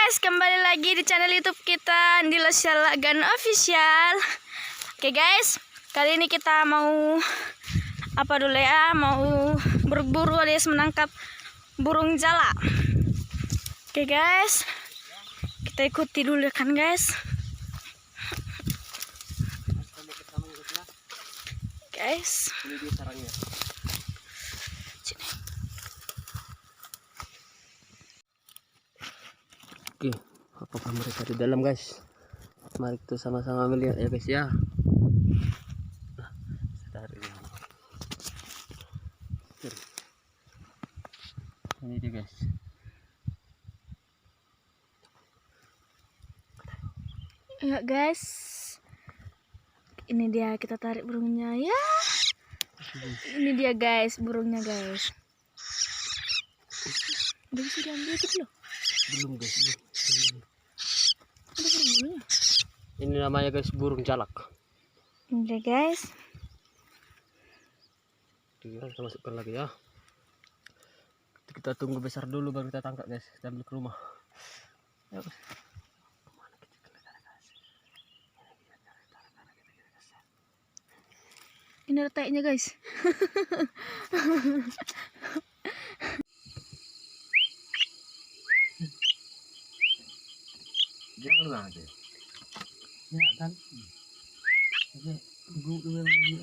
guys, kembali lagi di channel YouTube kita di Losialagan Official. Oke guys, kali ini kita mau apa dulu ya? Mau berburu alias menangkap burung jala. Oke guys, kita ikuti dulu kan guys. Guys, ini dia sarangnya. Sini. Oke, apakah mereka di dalam guys? Mari kita sama-sama melihat ya guys ya. Ini dia guys. Ya guys, ini dia, kita tarik burungnya ya. Ini dia guys, burungnya guys. Udah bisa diambil gitu loh. Belum guys, belum. Ada burungnya. Ini namanya guys burung jalak. Oke guys. Kita masukkan lagi ya. Kita tunggu besar dulu baru kita tangkap guys. Kita ambil ke rumah. Ya, guys. Ini letaknya guys. Jangan banget ya. Ya kan. Oke, dulu lagi.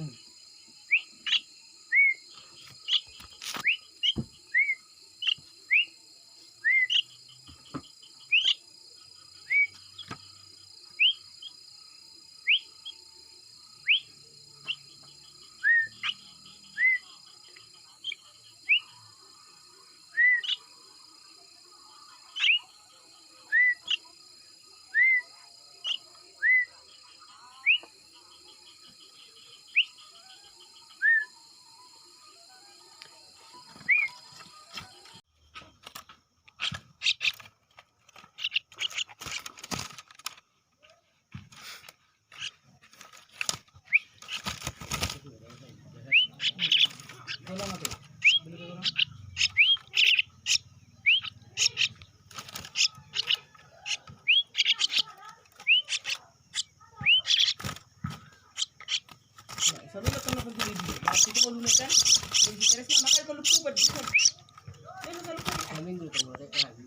Sabi na kung napag-video, bakit ko lunakan? Yung interest na makal ko lupuban dito. Ano sa lupuban? Aming grupo mo rin.